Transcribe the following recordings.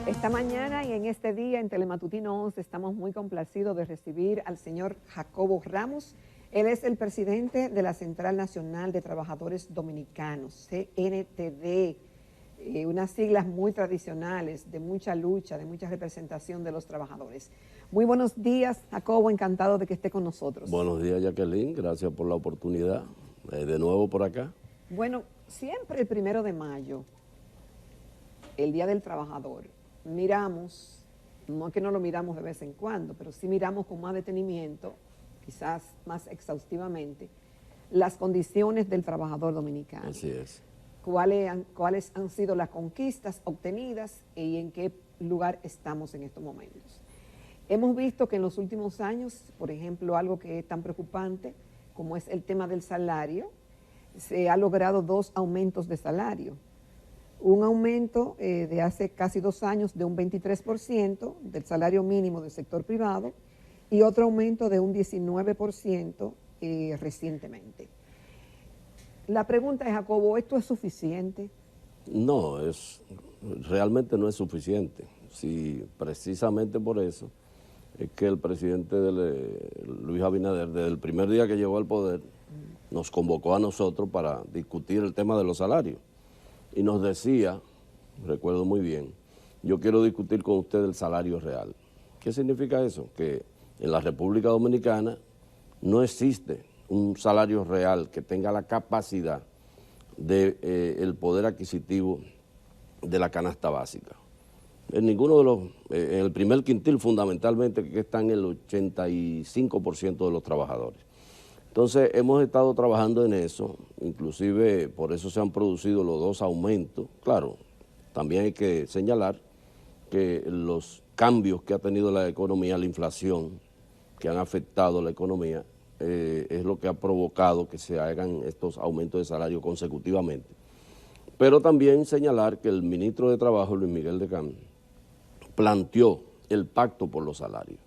Esta mañana y en este día en Telematutino 11 estamos muy complacidos de recibir al señor Jacobo Ramos. Él es el presidente de la Central Nacional de Trabajadores Dominicanos, CNTD, unas siglas muy tradicionales, de mucha lucha, de mucha representación de los trabajadores. Muy buenos días, Jacobo, encantado de que esté con nosotros. Buenos días, Jacqueline, gracias por la oportunidad. De nuevo por acá. Bueno, siempre el 1 de mayo, el Día del Trabajador, miramos, no es que no lo miramos de vez en cuando, pero sí miramos con más detenimiento, quizás más exhaustivamente, las condiciones del trabajador dominicano. Así es. Cuáles han sido las conquistas obtenidas y en qué lugar estamos en estos momentos. Hemos visto que en los últimos años, por ejemplo, algo que es tan preocupante como es el tema del salario, se ha logrado 2 aumentos de salario. Un aumento de hace casi 2 años de un 23% del salario mínimo del sector privado y otro aumento de un 19% recientemente. La pregunta es, Jacobo, ¿esto es suficiente? No, realmente no es suficiente. Sí, precisamente por eso es que el presidente Luis Abinader, desde el primer día que llegó al poder, nos convocó a nosotros para discutir el tema de los salarios. Y nos decía, recuerdo muy bien, yo quiero discutir con usted el salario real. ¿Qué significa eso? Que en la República Dominicana no existe un salario real que tenga la capacidad del poder adquisitivo de la canasta básica. En ninguno de en el primer quintil fundamentalmente, que están el 85% de los trabajadores. Entonces hemos estado trabajando en eso, inclusive por eso se han producido los 2 aumentos. Claro, también hay que señalar que los cambios que ha tenido la economía, la inflación, que han afectado la economía, es lo que ha provocado que se hagan estos aumentos de salario consecutivamente. Pero también señalar que el ministro de Trabajo, Luis Miguel de Camps, planteó el pacto por los salarios,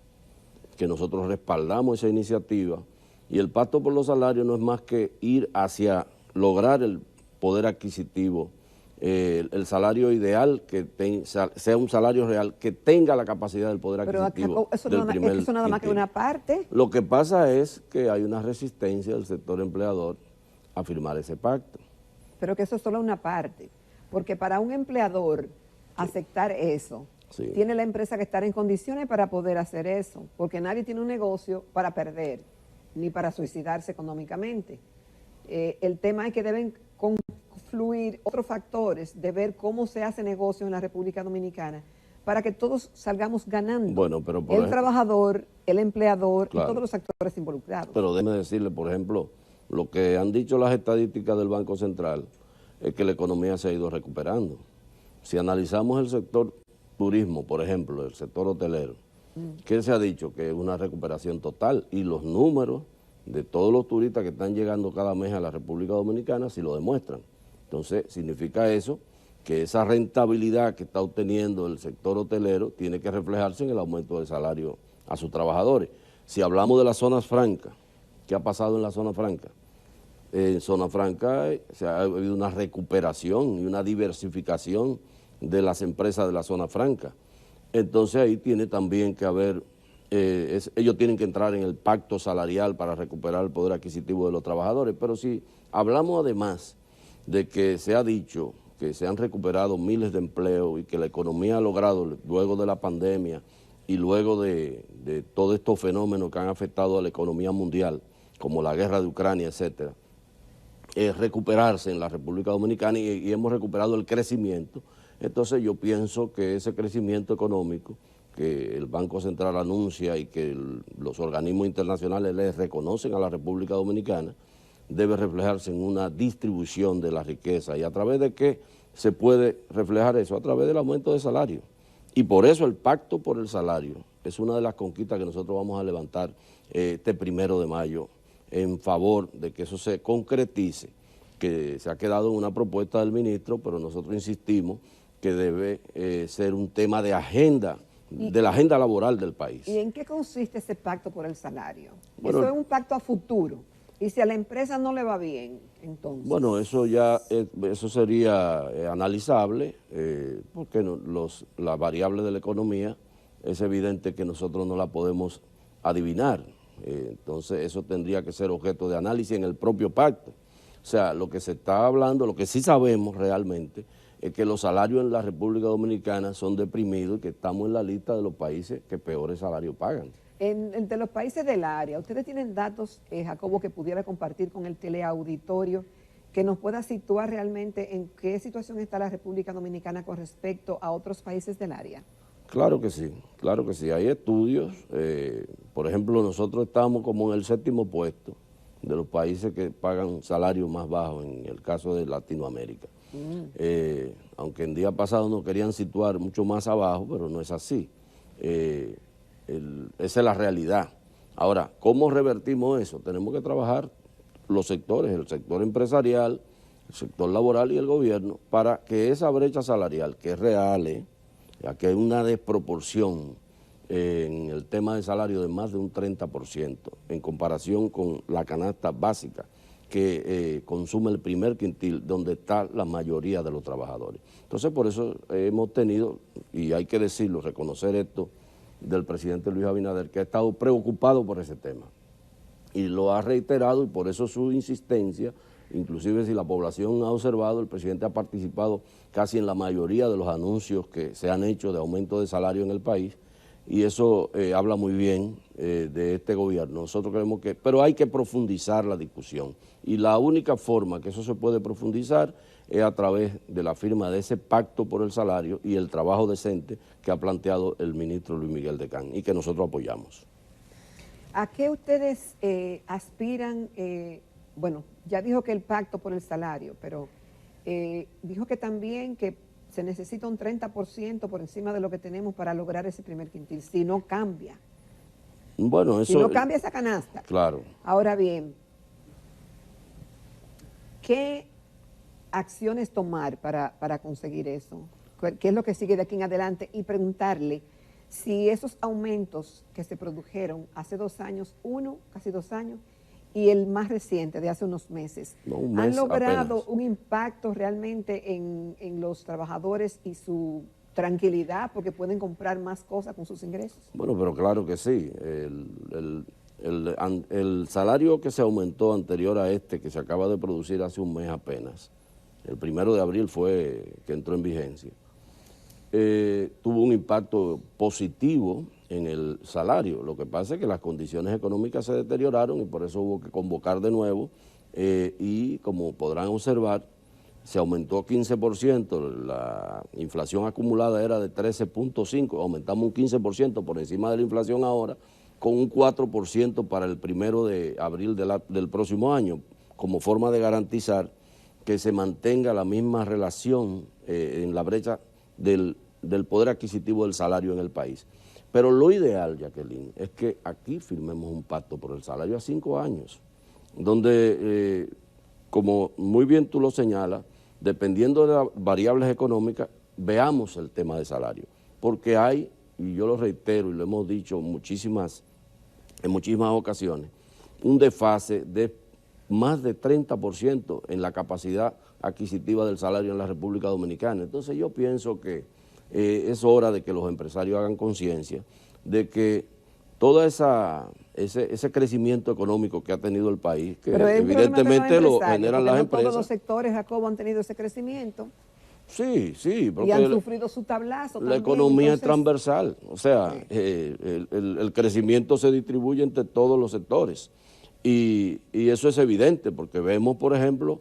que nosotros respaldamos esa iniciativa, y el pacto por los salarios no es más que ir hacia lograr el poder adquisitivo, el salario ideal, que sea un salario real, que tenga la capacidad del poder adquisitivo. Pero eso nada más que una parte. Lo que pasa es que hay una resistencia del sector empleador a firmar ese pacto. Pero que eso es solo una parte, porque para un empleador aceptar eso, tiene la empresa que estar en condiciones para poder hacer eso, porque nadie tiene un negocio para perder, ni para suicidarse económicamente. El tema es que deben confluir otros factores de ver cómo se hace negocio en la República Dominicana para que todos salgamos ganando. Bueno, pero el trabajador, el empleador, claro, y todos los actores involucrados. Pero déjeme decirle, por ejemplo, lo que han dicho las estadísticas del Banco Central es que la economía se ha ido recuperando. Si analizamos el sector turismo, por ejemplo, el sector hotelero, ¿qué se ha dicho? Que es una recuperación total, y los números de todos los turistas que están llegando cada mes a la República Dominicana sí lo demuestran. Entonces, significa eso que esa rentabilidad que está obteniendo el sector hotelero tiene que reflejarse en el aumento del salario a sus trabajadores. Si hablamos de las zonas francas, ¿qué ha pasado en la zona franca? En zona franca se ha habido una recuperación y una diversificación de las empresas de la zona franca. Entonces ahí tiene también que haber, ellos tienen que entrar en el pacto salarial para recuperar el poder adquisitivo de los trabajadores. Pero si hablamos además de que se ha dicho que se han recuperado miles de empleos y que la economía ha logrado, luego de la pandemia y luego de todos estos fenómenos que han afectado a la economía mundial, como la guerra de Ucrania, etcétera, recuperarse en la República Dominicana y hemos recuperado el crecimiento. Entonces yo pienso que ese crecimiento económico que el Banco Central anuncia y que los organismos internacionales les reconocen a la República Dominicana debe reflejarse en una distribución de la riqueza. ¿Y a través de qué se puede reflejar eso? A través del aumento de salario. Y por eso el pacto por el salario es una de las conquistas que nosotros vamos a levantar este 1 de mayo en favor de que eso se concretice, que se ha quedado en una propuesta del ministro, pero nosotros insistimos que debe ser un tema de agenda, de la agenda laboral del país. ¿Y en qué consiste ese pacto por el salario? Bueno, ¿eso es un pacto a futuro? Y si a la empresa no le va bien, entonces. Bueno, eso ya, eso sería analizable, porque las variables de la economía es evidente que nosotros no la podemos adivinar. Entonces eso tendría que ser objeto de análisis en el propio pacto. O sea, lo que se está hablando, lo que sí sabemos realmente, es que los salarios en la República Dominicana son deprimidos y que estamos en la lista de los países que peores salarios pagan. Entre los países del área, ¿ustedes tienen datos, Jacobo, que pudiera compartir con el teleauditorio, que nos pueda situar realmente en qué situación está la República Dominicana con respecto a otros países del área? Claro que sí, claro que sí. Hay estudios, por ejemplo, nosotros estamos como en el 7º puesto de los países que pagan salarios más bajos en el caso de Latinoamérica. Aunque en día pasado nos querían situar mucho más abajo, pero no es así. Esa es la realidad. Ahora, ¿cómo revertimos eso? Tenemos que trabajar los sectores, el sector empresarial, el sector laboral y el gobierno, para que esa brecha salarial, que es real, ya que hay una desproporción en el tema de salario de más de un 30% en comparación con la canasta básica que consume el primer quintil, donde está la mayoría de los trabajadores. Entonces, por eso hemos tenido, y hay que decirlo, reconocer esto del presidente Luis Abinader, que ha estado preocupado por ese tema y lo ha reiterado, y por eso su insistencia. Inclusive, si la población ha observado, el presidente ha participado casi en la mayoría de los anuncios que se han hecho de aumento de salario en el país, y eso habla muy bien de este gobierno. Nosotros creemos que, pero hay que profundizar la discusión, y la única forma que eso se puede profundizar es a través de la firma de ese pacto por el salario y el trabajo decente que ha planteado el ministro Luis Miguel Decán y que nosotros apoyamos. ¿A qué ustedes aspiran? Bueno, ya dijo que el pacto por el salario, pero dijo que también que se necesita un 30% por encima de lo que tenemos para lograr ese primer quintil, si no cambia. Bueno, eso, si no cambia esa canasta. Claro. Ahora bien, ¿qué acciones tomar para conseguir eso? ¿Qué es lo que sigue de aquí en adelante? Y preguntarle si esos aumentos que se produjeron hace 2 años, casi 2 años, y el más reciente de hace unos meses, han logrado apenas un impacto realmente en los trabajadores y su tranquilidad porque pueden comprar más cosas con sus ingresos? Bueno, pero claro que sí. El salario que se aumentó anterior a este, que se acaba de producir hace un mes apenas, el 1 de abril fue que entró en vigencia, tuvo un impacto positivo en el salario. Lo que pasa es que las condiciones económicas se deterioraron y por eso hubo que convocar de nuevo, y como podrán observar, se aumentó 15%, la inflación acumulada era de 13.5%, aumentamos un 15% por encima de la inflación ahora, con un 4% para el 1 de abril del próximo año, como forma de garantizar que se mantenga la misma relación en la brecha del poder adquisitivo del salario en el país. Pero lo ideal, Jacqueline, es que aquí firmemos un pacto por el salario a 5 años, donde, como muy bien tú lo señalas, dependiendo de las variables económicas, veamos el tema de salario. Porque hay, y yo lo reitero y lo hemos dicho en muchísimas ocasiones, un desfase de más de 30% en la capacidad adquisitiva del salario en la República Dominicana. Entonces yo pienso que es hora de que los empresarios hagan conciencia de que todo ese crecimiento económico que ha tenido el país, que evidentemente lo generan las empresas. Todos los sectores, Jacobo, han tenido ese crecimiento. Sí, porque y han sufrido su tablazo la economía es transversal, o sea, el crecimiento se distribuye entre todos los sectores, y eso es evidente porque vemos, por ejemplo,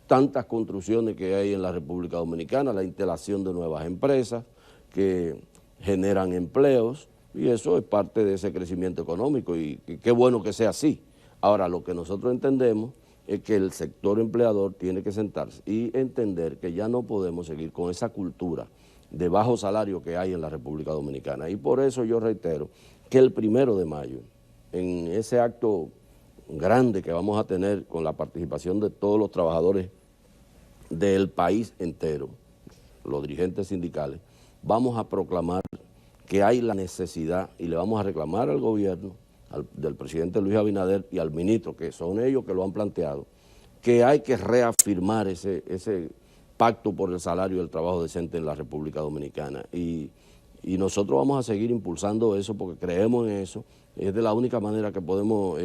tantas construcciones que hay en la República Dominicana, la instalación de nuevas empresas que generan empleos, y eso es parte de ese crecimiento económico, y qué bueno que sea así. Ahora, lo que nosotros entendemos es que el sector empleador tiene que sentarse y entender que ya no podemos seguir con esa cultura de bajo salario que hay en la República Dominicana, y por eso yo reitero que el 1 de mayo, en ese acto grande que vamos a tener con la participación de todos los trabajadores del país entero, los dirigentes sindicales, vamos a proclamar que hay la necesidad y le vamos a reclamar al gobierno, del presidente Luis Abinader y al ministro, que son ellos que lo han planteado, que hay que reafirmar ese pacto por el salario y el trabajo decente en la República Dominicana. Y nosotros vamos a seguir impulsando eso porque creemos en eso. Es de la única manera que podemos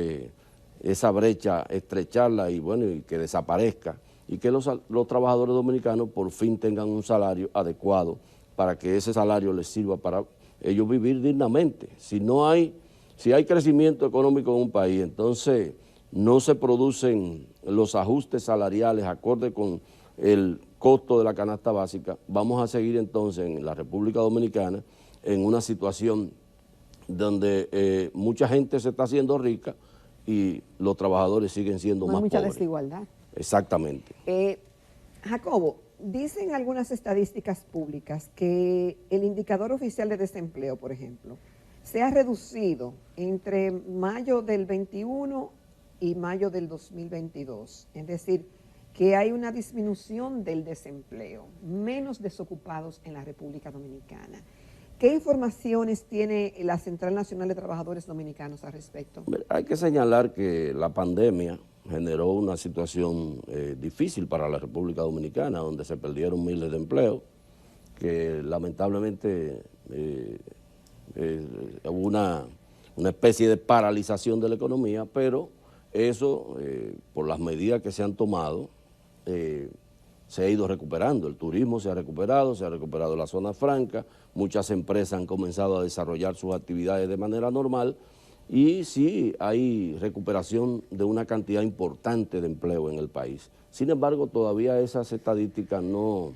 esa brecha estrecharla y bueno, y que desaparezca y que los trabajadores dominicanos por fin tengan un salario adecuado para que ese salario les sirva para ellos vivir dignamente. Si hay crecimiento económico en un país, entonces no se producen los ajustes salariales acorde con el costo de la canasta básica, vamos a seguir entonces en la República Dominicana en una situación donde mucha gente se está haciendo rica y los trabajadores siguen siendo más pobres. Hay mucha desigualdad. Exactamente. Jacobo, dicen algunas estadísticas públicas que el indicador oficial de desempleo, por ejemplo, se ha reducido entre mayo del 21 y mayo del 2022. Es decir, que hay una disminución del desempleo, menos desocupados en la República Dominicana. ¿Qué informaciones tiene la Central Nacional de Trabajadores Dominicanos al respecto? Hay que señalar que la pandemia generó una situación difícil para la República Dominicana, donde se perdieron miles de empleos, que lamentablemente hubo una especie de paralización de la economía, pero eso, por las medidas que se han tomado, se ha ido recuperando. El turismo se ha recuperado la zona franca, muchas empresas han comenzado a desarrollar sus actividades de manera normal y sí hay recuperación de una cantidad importante de empleo en el país. Sin embargo, todavía esas estadísticas no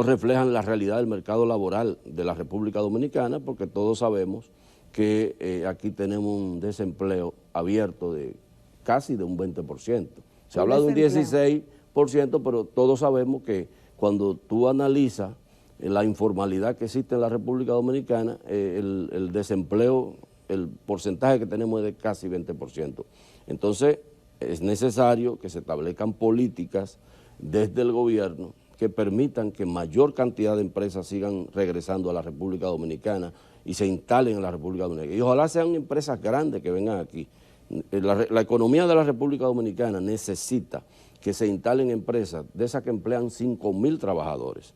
reflejan la realidad del mercado laboral de la República Dominicana, porque todos sabemos que aquí tenemos un desempleo abierto de casi de un 20%. Se habla de un 16%, pero todos sabemos que cuando tú analizas la informalidad que existe en la República Dominicana, el desempleo, el porcentaje que tenemos es de casi 20%. Entonces, es necesario que se establezcan políticas desde el gobierno que permitan que mayor cantidad de empresas sigan regresando a la República Dominicana y se instalen en la República Dominicana. Y ojalá sean empresas grandes que vengan aquí. La economía de la República Dominicana necesita que se instalen empresas de esas que emplean 5.000 trabajadores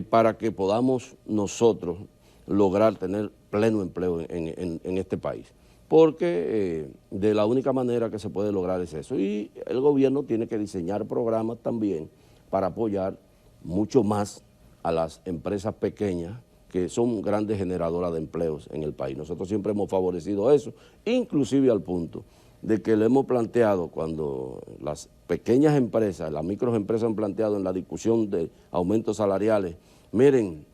para que podamos nosotros lograr tener pleno empleo en este país. Porque de la única manera que se puede lograr es eso. Y el gobierno tiene que diseñar programas también para apoyar mucho más a las empresas pequeñas que son grandes generadoras de empleos en el país. Nosotros siempre hemos favorecido eso, inclusive al punto de que le hemos planteado cuando las pequeñas empresas, las microempresas han planteado en la discusión de aumentos salariales, miren,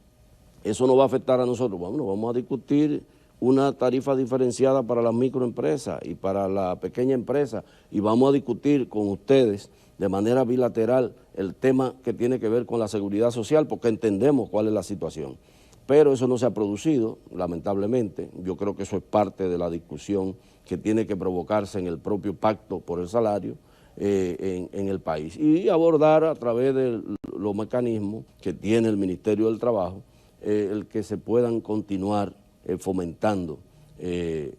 eso no va a afectar a nosotros. Bueno, vamos a discutir una tarifa diferenciada para las microempresas y para la pequeña empresa y vamos a discutir con ustedes de manera bilateral el tema que tiene que ver con la seguridad social porque entendemos cuál es la situación. Pero eso no se ha producido, lamentablemente. Yo creo que eso es parte de la discusión que tiene que provocarse en el propio pacto por el salario en el país y abordar a través de los mecanismos que tiene el Ministerio del Trabajo el que se puedan continuar fomentando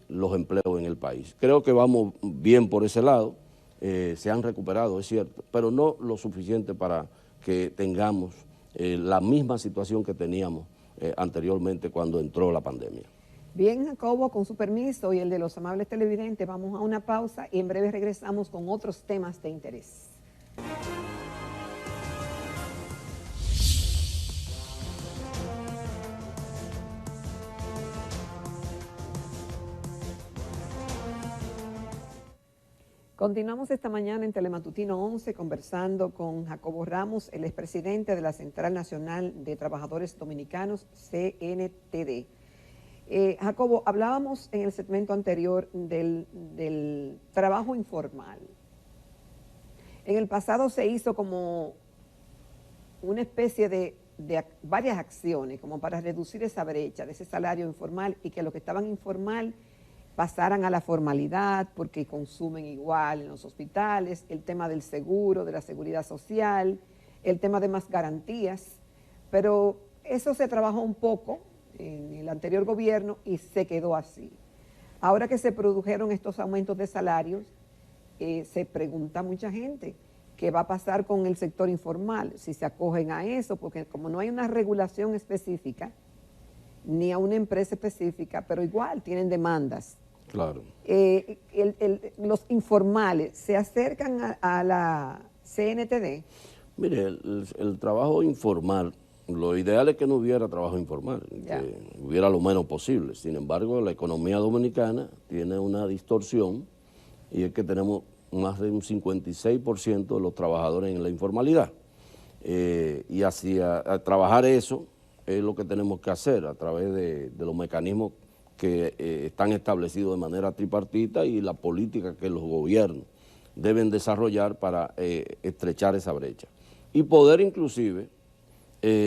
los empleos en el país. Creo que vamos bien por ese lado, se han recuperado, es cierto, pero no lo suficiente para que tengamos la misma situación que teníamos anteriormente cuando entró la pandemia. Bien, Jacobo, con su permiso y el de los amables televidentes, vamos a una pausa y en breve regresamos con otros temas de interés. Continuamos esta mañana en Telematutino 11 conversando con Jacobo Ramos, el expresidente de la Central Nacional de Trabajadores Dominicanos, CNTD. Jacobo, hablábamos en el segmento anterior del trabajo informal. En el pasado se hizo como una especie de varias acciones como para reducir esa brecha de ese salario informal y que los que estaban informal pasaran a la formalidad porque consumen igual en los hospitales, el tema del seguro, de la seguridad social, el tema de más garantías, pero eso se trabajó un poco en el anterior gobierno y se quedó así. Ahora que se produjeron estos aumentos de salarios, se pregunta mucha gente qué va a pasar con el sector informal, si se acogen a eso, porque como no hay una regulación específica, ni a una empresa específica, pero igual tienen demandas. Claro. Los informales se acercan a la CNTD. Mire, el trabajo informal, lo ideal es que no hubiera trabajo informal, que hubiera lo menos posible. Sin embargo, la economía dominicana tiene una distorsión y es que tenemos más de un 56% de los trabajadores en la informalidad. Y a trabajar eso es lo que tenemos que hacer a través de los mecanismos que están establecidos de manera tripartita y la política que los gobiernos deben desarrollar para estrechar esa brecha. Y poder inclusive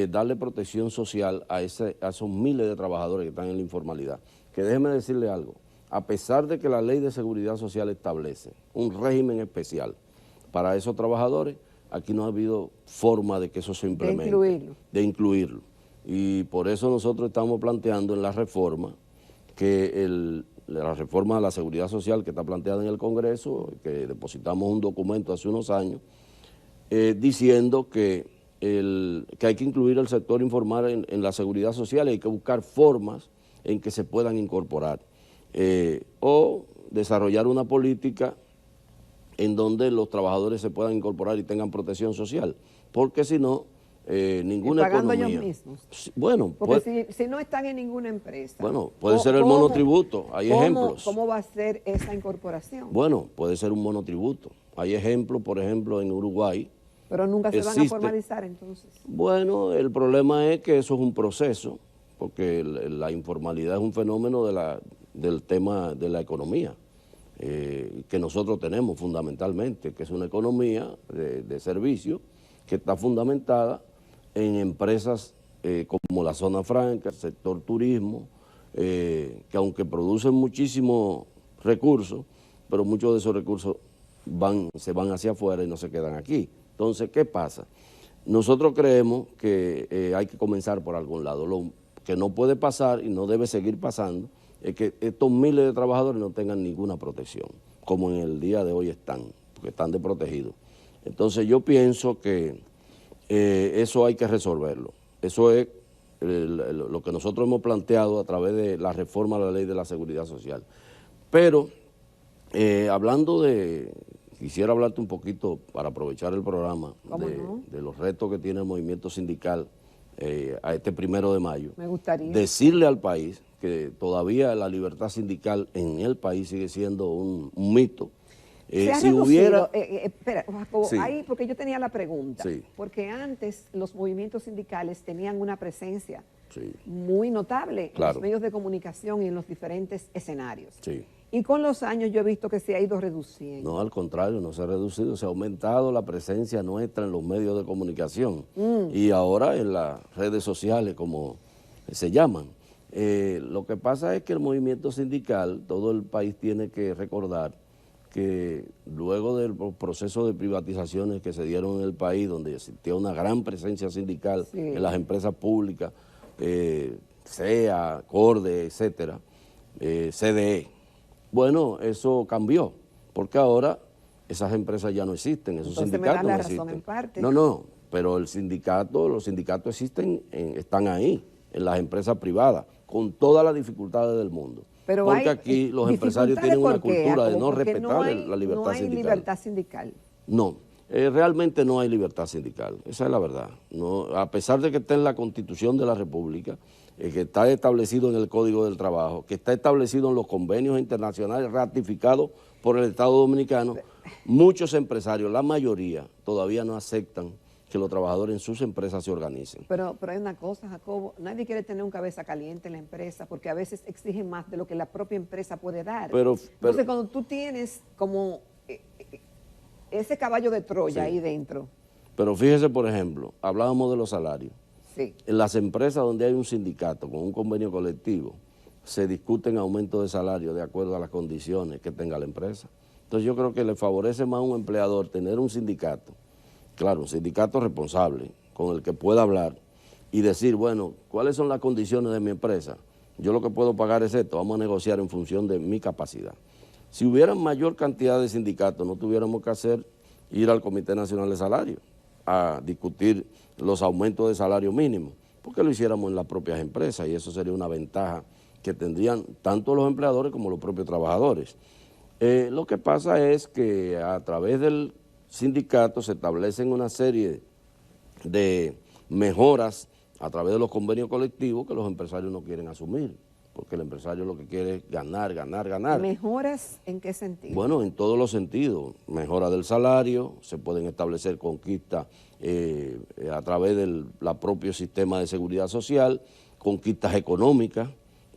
darle protección social a esos miles de trabajadores que están en la informalidad. Que déjeme decirle algo, a pesar de que la Ley de Seguridad Social establece un régimen especial para esos trabajadores, aquí no ha habido forma de que eso se implemente. De incluirlo. Y por eso nosotros estamos planteando en la reforma, la reforma de la Seguridad Social que está planteada en el Congreso, que depositamos un documento hace unos años, diciendo que hay que incluir el sector informal en la seguridad social y hay que buscar formas en que se puedan incorporar o desarrollar una política en donde los trabajadores se puedan incorporar y tengan protección social, porque si no, ninguna pagando economía. Ellos mismos. Bueno, porque si no están en ninguna empresa. Bueno, puede ser el monotributo, hay ejemplos. ¿Cómo va a ser esa incorporación? Bueno, puede ser un monotributo. Hay ejemplos, por ejemplo, en Uruguay. Pero nunca se van a formalizar entonces. Bueno, el problema es que eso es un proceso, porque la informalidad es un fenómeno del tema de la economía, que nosotros tenemos fundamentalmente, que es una economía de servicio que está fundamentada en empresas como la zona franca, el sector turismo, que aunque producen muchísimos recursos, pero muchos de esos recursos se van hacia afuera y no se quedan aquí. Entonces, ¿qué pasa? Nosotros creemos que hay que comenzar por algún lado. Lo que no puede pasar y no debe seguir pasando es que estos miles de trabajadores no tengan ninguna protección, como en el día de hoy están, porque están desprotegidos. Entonces, yo pienso que eso hay que resolverlo. Eso es lo que nosotros hemos planteado a través de la reforma a la Ley de la Seguridad Social. Pero, quisiera hablarte un poquito, para aprovechar el programa, de los retos que tiene el movimiento sindical a este 1 de mayo. Me gustaría decirle al país que todavía la libertad sindical en el país sigue siendo un mito. Si hubiera... espera, Jacobo, sí. Ahí, porque yo tenía la pregunta, sí. Porque antes los movimientos sindicales tenían una presencia muy notable en los medios de comunicación y en los diferentes escenarios. Sí. Y con los años yo he visto que se ha ido reduciendo. No, al contrario, no se ha reducido, se ha aumentado la presencia nuestra en los medios de comunicación y ahora en las redes sociales, como se llaman. Lo que pasa es que el movimiento sindical, todo el país tiene que recordar que luego del proceso de privatizaciones que se dieron en el país, donde existía una gran presencia sindical en las empresas públicas, CEA, CORDE, etcétera, CDE, bueno, eso cambió, porque ahora esas empresas ya no existen, esos sindicatos no existen. En parte. No, pero los sindicatos existen, están ahí, en las empresas privadas, con todas las dificultades del mundo. Pero porque aquí los empresarios tienen una cultura de no respetar la libertad sindical. No hay libertad sindical. No, realmente no hay libertad sindical, esa es la verdad. No, a pesar de que está en la Constitución de la República, que está establecido en el Código del Trabajo, que está establecido en los convenios internacionales ratificados por el Estado Dominicano, muchos empresarios, la mayoría, todavía no aceptan que los trabajadores en sus empresas se organicen. Pero hay una cosa, Jacobo, nadie quiere tener un cabeza caliente en la empresa porque a veces exigen más de lo que la propia empresa puede dar. Entonces, cuando tú tienes como ese caballo de Troya ahí dentro. Pero fíjese, por ejemplo, hablábamos de los salarios. Sí. En las empresas donde hay un sindicato con un convenio colectivo, se discuten aumentos de salario de acuerdo a las condiciones que tenga la empresa. Entonces yo creo que le favorece más a un empleador tener un sindicato, claro, un sindicato responsable, con el que pueda hablar y decir, bueno, ¿cuáles son las condiciones de mi empresa? yo lo que puedo pagar es esto, vamos a negociar en función de mi capacidad. Si hubiera mayor cantidad de sindicatos, no tuviéramos que ir al Comité Nacional de Salario a discutir los aumentos de salario mínimo, porque lo hiciéramos en las propias empresas y eso sería una ventaja que tendrían tanto los empleadores como los propios trabajadores. Lo que pasa es que a través del sindicato se establecen una serie de mejoras a través de los convenios colectivos que los empresarios no quieren asumir, porque el empresario lo que quiere es ganar, ganar, ganar. ¿Mejoras en qué sentido? Bueno, en todos los sentidos. Mejora del salario, se pueden establecer conquistas a través del propio sistema de seguridad social, conquistas económicas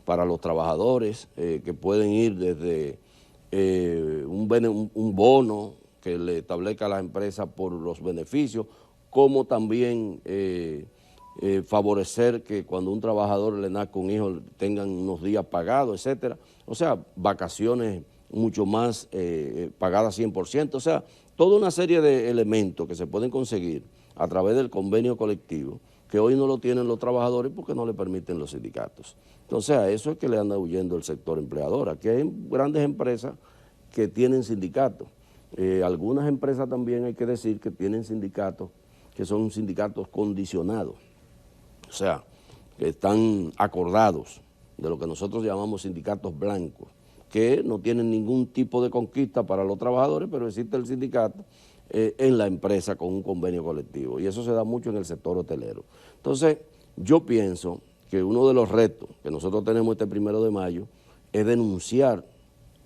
para los trabajadores que pueden ir desde un bono que le establezca a las empresas por los beneficios, como también favorecer que cuando un trabajador le nazca un hijo tengan unos días pagados, etcétera. O sea, vacaciones mucho más pagadas 100%, o sea, toda una serie de elementos que se pueden conseguir a través del convenio colectivo, que hoy no lo tienen los trabajadores porque no le permiten los sindicatos. Entonces, a eso es que le anda huyendo el sector empleador. Aquí hay grandes empresas que tienen sindicatos. Algunas empresas también hay que decir que tienen sindicatos que son sindicatos condicionados, o sea, que están acordados, de lo que nosotros llamamos sindicatos blancos, que no tienen ningún tipo de conquista para los trabajadores, pero existe el sindicato en la empresa con un convenio colectivo, y eso se da mucho en el sector hotelero. Entonces, yo pienso que uno de los retos que nosotros tenemos este 1 de mayo es denunciar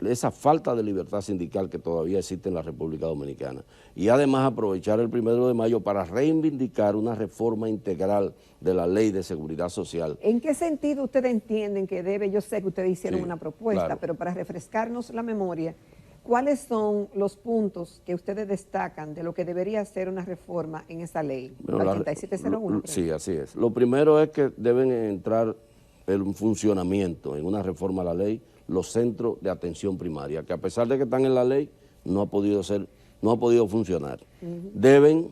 esa falta de libertad sindical que todavía existe en la República Dominicana y además aprovechar el 1 de mayo para reivindicar una reforma integral de la Ley de Seguridad Social. ¿En qué sentido ustedes entienden que debe? Yo sé que ustedes hicieron una propuesta, claro, pero para refrescarnos la memoria, ¿cuáles son los puntos que ustedes destacan de lo que debería ser una reforma en esa ley? Bueno, la 8701. Sí, así es. Lo primero es que deben entrar en funcionamiento, en una reforma a la ley, los centros de atención primaria, que a pesar de que están en la ley, no ha podido funcionar. Deben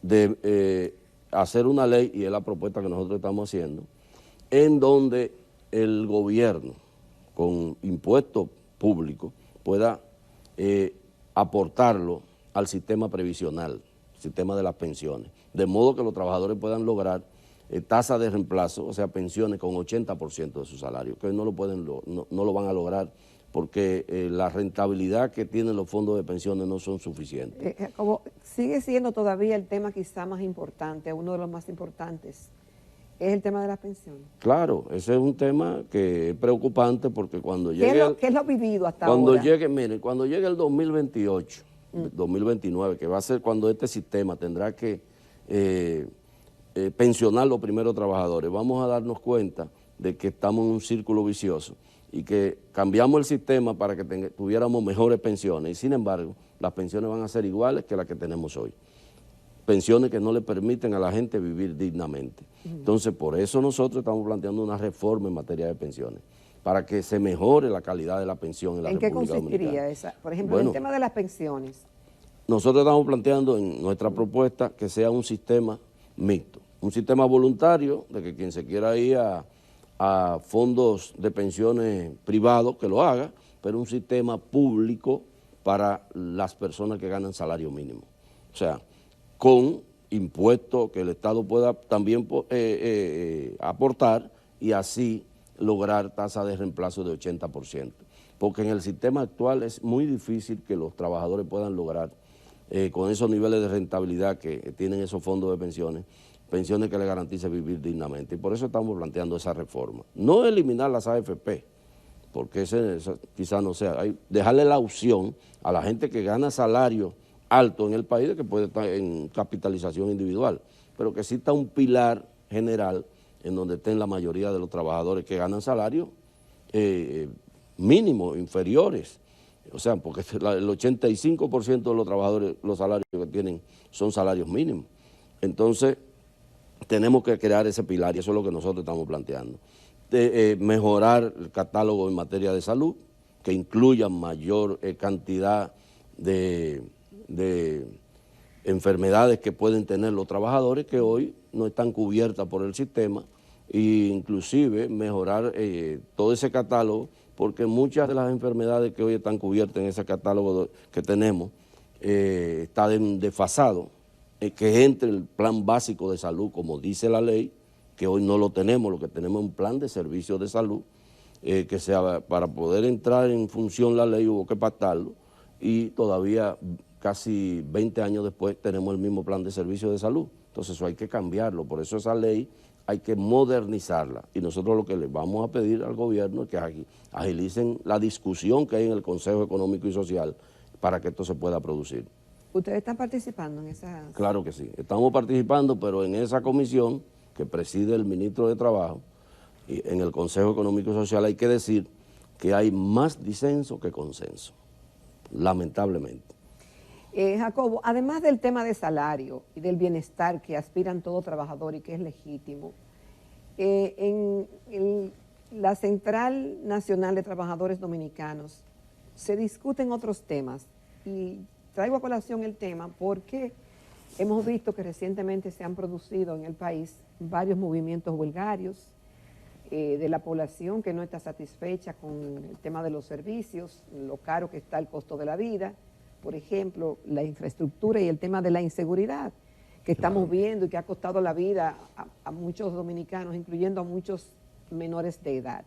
de hacer una ley, y es la propuesta que nosotros estamos haciendo, en donde el gobierno, con impuestos públicos, pueda aportarlo al sistema previsional, sistema de las pensiones, de modo que los trabajadores puedan lograr tasa de reemplazo, o sea, pensiones con 80% de su salario, que no lo van a lograr porque la rentabilidad que tienen los fondos de pensiones no son suficientes. Como sigue siendo todavía el tema quizá más importante, uno de los más importantes, es el tema de las pensiones. Claro, ese es un tema que es preocupante porque cuando llegue... ¿Qué es lo vivido hasta ahora? Miren, cuando llegue el 2028, 2029, que va a ser cuando este sistema tendrá que pensionar los primeros trabajadores, vamos a darnos cuenta de que estamos en un círculo vicioso y que cambiamos el sistema para que tuviéramos mejores pensiones y sin embargo las pensiones van a ser iguales que las que tenemos hoy. Pensiones que no le permiten a la gente vivir dignamente. Entonces, por eso nosotros estamos planteando una reforma en materia de pensiones, para que se mejore la calidad de la pensión en la República Dominicana. ¿En qué consistiría esa? Por ejemplo, en el tema de las pensiones. Nosotros estamos planteando en nuestra propuesta que sea un sistema mixto, un sistema voluntario de que quien se quiera ir a fondos de pensiones privados que lo haga, pero un sistema público para las personas que ganan salario mínimo. O sea, con impuestos que el Estado pueda también aportar y así lograr tasa de reemplazo de 80%. Porque en el sistema actual es muy difícil que los trabajadores puedan lograr con esos niveles de rentabilidad que tienen esos fondos de pensiones que le garanticen vivir dignamente. Y por eso estamos planteando esa reforma. No eliminar las AFP, porque ese quizás no sea, dejarle la opción a la gente que gana salario alto en el país de que puede estar en capitalización individual, pero que exista un pilar general en donde estén la mayoría de los trabajadores que ganan salarios mínimos, inferiores. O sea, porque el 85% de los trabajadores, los salarios que tienen son salarios mínimos. Entonces, tenemos que crear ese pilar y eso es lo que nosotros estamos planteando. Mejorar el catálogo en materia de salud, que incluya mayor cantidad de enfermedades que pueden tener los trabajadores que hoy no están cubiertas por el sistema e inclusive mejorar todo ese catálogo, porque muchas de las enfermedades que hoy están cubiertas en ese catálogo que tenemos está desfasado, que entre el plan básico de salud, como dice la ley, que hoy no lo tenemos, lo que tenemos es un plan de servicios de salud, que sea para poder entrar en función la ley hubo que pactarlo, y todavía casi 20 años después tenemos el mismo plan de servicios de salud. Entonces eso hay que cambiarlo, por eso esa ley hay que modernizarla, y nosotros lo que le vamos a pedir al gobierno es que agilicen la discusión que hay en el Consejo Económico y Social para que esto se pueda producir. ¿Ustedes están participando en esa? Claro que sí, estamos participando, pero en esa comisión que preside el ministro de Trabajo, y en el Consejo Económico y Social hay que decir que hay más disenso que consenso, lamentablemente. Jacobo, además del tema de salario y del bienestar que aspiran todo trabajador y que es legítimo, en la Central Nacional de Trabajadores Dominicanos se discuten otros temas, y traigo a colación el tema porque hemos visto que recientemente se han producido en el país varios movimientos huelgarios de la población que no está satisfecha con el tema de los servicios, lo caro que está el costo de la vida, por ejemplo, la infraestructura y el tema de la inseguridad que estamos viendo y que ha costado la vida a muchos dominicanos, incluyendo a muchos menores de edad.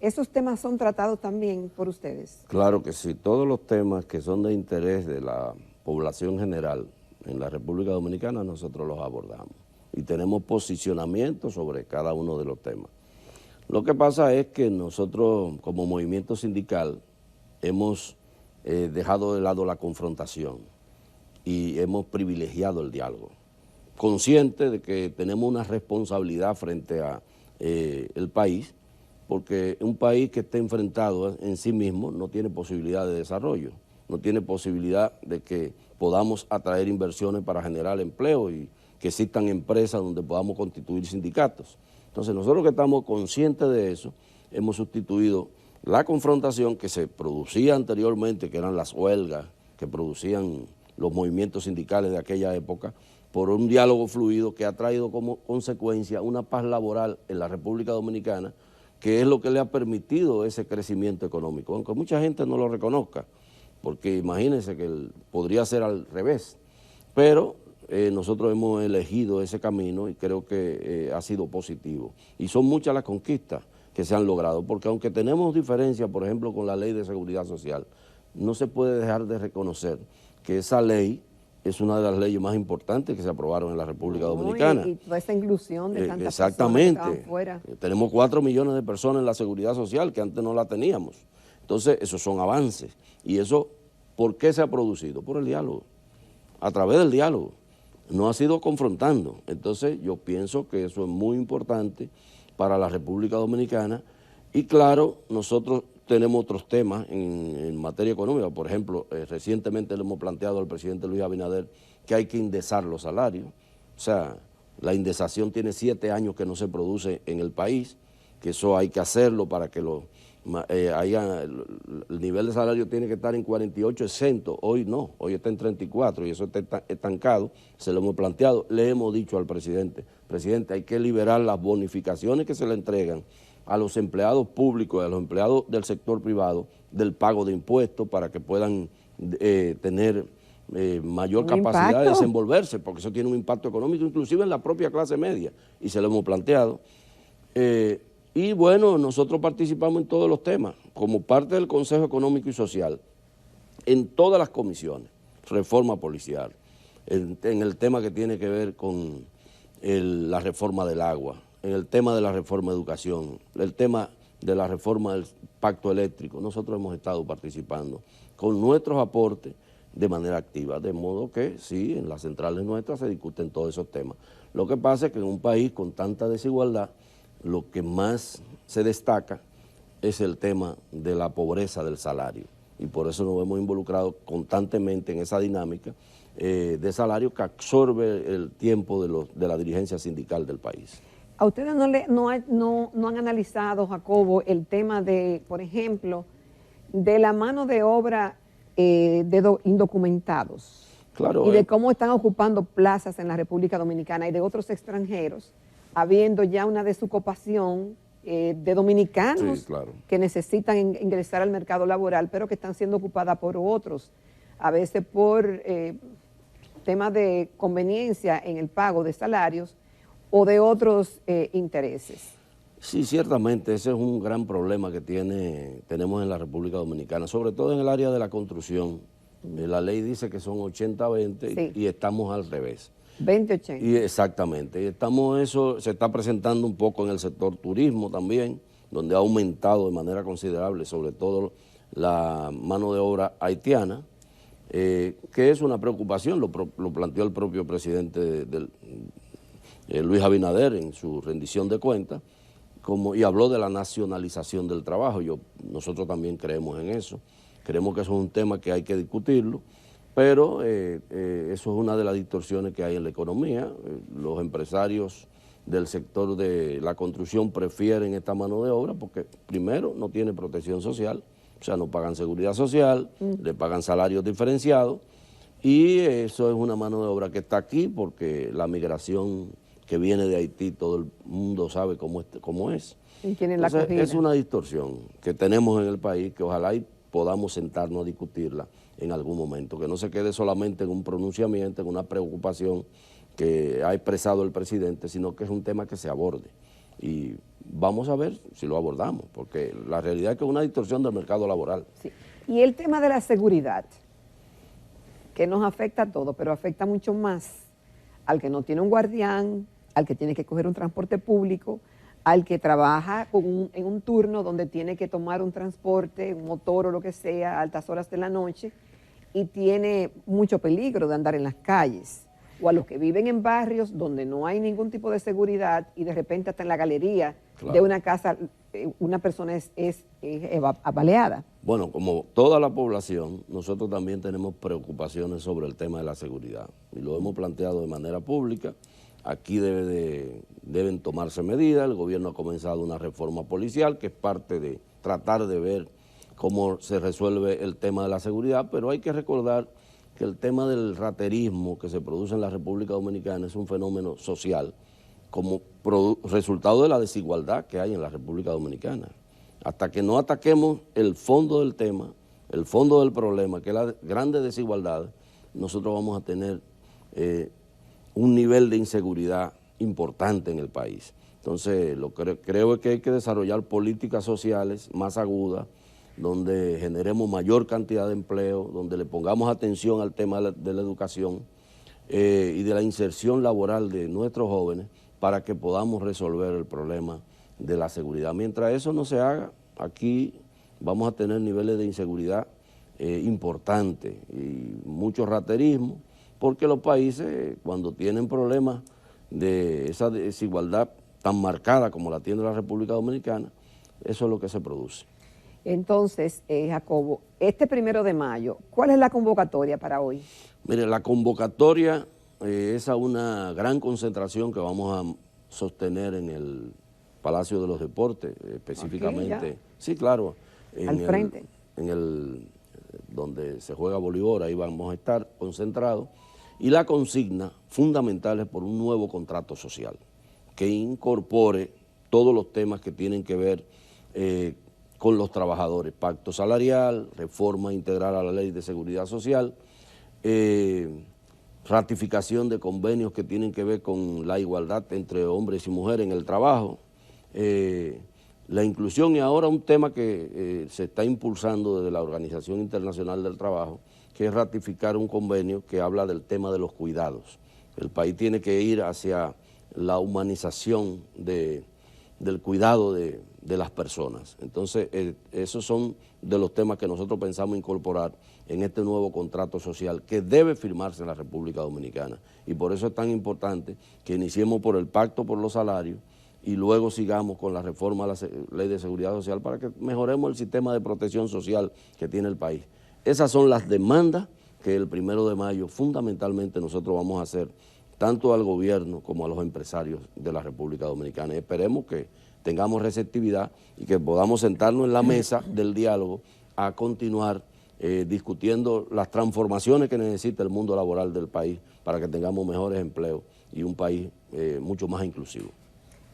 ¿Esos temas son tratados también por ustedes? Claro que sí, todos los temas que son de interés de la población general en la República Dominicana nosotros los abordamos y tenemos posicionamiento sobre cada uno de los temas. Lo que pasa es que nosotros como movimiento sindical hemos dejado de lado la confrontación y hemos privilegiado el diálogo, consciente de que tenemos una responsabilidad frente a el país, porque un país que esté enfrentado en sí mismo no tiene posibilidad de desarrollo, no tiene posibilidad de que podamos atraer inversiones para generar empleo y que existan empresas donde podamos constituir sindicatos. Entonces nosotros que estamos conscientes de eso, hemos sustituido la confrontación que se producía anteriormente, que eran las huelgas, que producían los movimientos sindicales de aquella época, por un diálogo fluido que ha traído como consecuencia una paz laboral en la República Dominicana, que es lo que le ha permitido ese crecimiento económico, aunque mucha gente no lo reconozca, porque imagínense que podría ser al revés, pero nosotros hemos elegido ese camino y creo que ha sido positivo. Y son muchas las conquistas que se han logrado, porque aunque tenemos diferencias, por ejemplo, con la Ley de Seguridad Social, no se puede dejar de reconocer que esa ley es una de las leyes más importantes que se aprobaron en la República Dominicana. Y toda esa inclusión de tantas exactamente. personas que estaban fuera. Tenemos 4 millones de personas en la Seguridad Social que antes no la teníamos. Entonces, esos son avances. ¿Y eso por qué se ha producido? Por el diálogo, a través del diálogo. No ha sido confrontando. Entonces, yo pienso que eso es muy importante para la República Dominicana. Y claro, nosotros tenemos otros temas en materia económica. Por ejemplo, recientemente le hemos planteado al presidente Luis Abinader que hay que indexar los salarios. O sea, la indexación tiene 7 años que no se produce en el país, que eso hay que hacerlo para que el nivel de salario tiene que estar en 48 exento. Hoy no, hoy está en 34 y eso está estancado. Se lo hemos planteado, le hemos dicho al presidente, hay que liberar las bonificaciones que se le entregan a los empleados públicos y a los empleados del sector privado del pago de impuestos para que puedan tener mayor capacidad de desenvolverse, porque eso tiene un impacto económico inclusive en la propia clase media, y se lo hemos planteado. Y bueno, nosotros participamos en todos los temas, como parte del Consejo Económico y Social, en todas las comisiones, reforma policial, en el tema que tiene que ver con la reforma del agua, en el tema de la reforma de educación, el tema de la reforma del pacto eléctrico. Nosotros hemos estado participando con nuestros aportes de manera activa, de modo que sí, en las centrales nuestras se discuten todos esos temas. Lo que pasa es que en un país con tanta desigualdad, lo que más se destaca es el tema de la pobreza del salario, y por eso nos hemos involucrado constantemente en esa dinámica de salario que absorbe el tiempo de la dirigencia sindical del país. ¿A ustedes no han analizado, Jacobo, el tema de, por ejemplo, de la mano de obra de indocumentados? Claro, y de cómo están ocupando plazas en la República Dominicana y de otros extranjeros, habiendo ya una desocupación de dominicanos Sí, claro. que necesitan ingresar al mercado laboral, pero que están siendo ocupadas por otros, a veces por temas de conveniencia en el pago de salarios o de otros intereses. Sí, ciertamente, ese es un gran problema que tenemos en la República Dominicana, sobre todo en el área de la construcción. La ley dice que son 80-20 Sí. y estamos al revés. 20-80. Y exactamente, eso se está presentando un poco en el sector turismo también, donde ha aumentado de manera considerable, sobre todo la mano de obra haitiana, que es una preocupación, lo planteó el propio presidente Luis Abinader en su rendición de cuentas, y habló de la nacionalización del trabajo. Nosotros también creemos en eso, creemos que eso es un tema que hay que discutirlo, pero eso es una de las distorsiones que hay en la economía. Los empresarios del sector de la construcción prefieren esta mano de obra porque primero no tiene protección social, o sea, no pagan seguridad social, le pagan salarios diferenciados, y eso es una mano de obra que está aquí porque la migración que viene de Haití, todo el mundo sabe cómo es. Y tienen la Entonces, acogida. es una distorsión que tenemos en el país, que ojalá y podamos sentarnos a discutirla en algún momento, que no se quede solamente en un pronunciamiento, en una preocupación que ha expresado el presidente, sino que es un tema que se aborde. Y vamos a ver si lo abordamos, porque la realidad es que es una distorsión del mercado laboral. Sí. Y el tema de la seguridad, que nos afecta a todos, pero afecta mucho más al que no tiene un guardián, al que tiene que coger un transporte público, al que trabaja en un turno donde tiene que tomar un transporte, un motor o lo que sea, a altas horas de la noche, y tiene mucho peligro de andar en las calles, o a los que viven en barrios donde no hay ningún tipo de seguridad y de repente hasta en la galería de una casa una persona es apaleada. Bueno, como toda la población, nosotros también tenemos preocupaciones sobre el tema de la seguridad y lo hemos planteado de manera pública. Aquí deben tomarse medidas. El gobierno ha comenzado una reforma policial que es parte de tratar de ver cómo se resuelve el tema de la seguridad, pero hay que recordar que el tema del raterismo que se produce en la República Dominicana es un fenómeno social como resultado de la desigualdad que hay en la República Dominicana. Hasta que no ataquemos el fondo del tema, el fondo del problema, que es la grandes desigualdades, nosotros vamos a tener un nivel de inseguridad importante en el país. Entonces, creo que hay que desarrollar políticas sociales más agudas, donde generemos mayor cantidad de empleo, donde le pongamos atención al tema de la educación y de la inserción laboral de nuestros jóvenes para que podamos resolver el problema de la seguridad. Mientras eso no se haga, aquí vamos a tener niveles de inseguridad importantes y mucho raterismo, porque los países, cuando tienen problemas de esa desigualdad tan marcada como la tiene la República Dominicana, eso es lo que se produce. Entonces, Jacobo, este 1 de mayo, ¿cuál es la convocatoria para hoy? Mire, la convocatoria es a una gran concentración que vamos a sostener en el Palacio de los Deportes, específicamente. Sí, claro. Al frente. Donde se juega voleibol, ahí vamos a estar concentrados. Y la consigna fundamental es por un nuevo contrato social que incorpore todos los temas que tienen que ver con los trabajadores, pacto salarial, reforma integral a la ley de seguridad social, ratificación de convenios que tienen que ver con la igualdad entre hombres y mujeres en el trabajo, la inclusión, y ahora un tema que se está impulsando desde la Organización Internacional del Trabajo, que es ratificar un convenio que habla del tema de los cuidados. El país tiene que ir hacia la humanización del cuidado de las personas. Entonces, esos son de los temas que nosotros pensamos incorporar en este nuevo contrato social que debe firmarse en la República Dominicana. Y por eso es tan importante que iniciemos por el pacto por los salarios y luego sigamos con la reforma a la ley de seguridad social para que mejoremos el sistema de protección social que tiene el país. Esas son las demandas que el 1 de mayo fundamentalmente nosotros vamos a hacer tanto al gobierno como a los empresarios de la República Dominicana. Y esperemos que tengamos receptividad y que podamos sentarnos en la mesa del diálogo a continuar discutiendo las transformaciones que necesita el mundo laboral del país para que tengamos mejores empleos y un país mucho más inclusivo.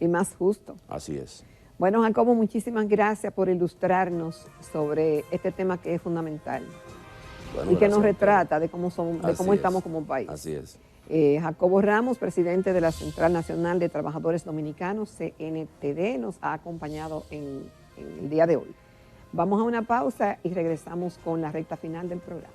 Y más justo. Así es. Bueno, Jacobo, muchísimas gracias por ilustrarnos sobre este tema que es fundamental. Bueno, y que nos retrata de cómo, estamos como país. Así es. Jacobo Ramos, presidente de la Central Nacional de Trabajadores Dominicanos, CNTD, nos ha acompañado en el día de hoy. Vamos a una pausa y regresamos con la recta final del programa.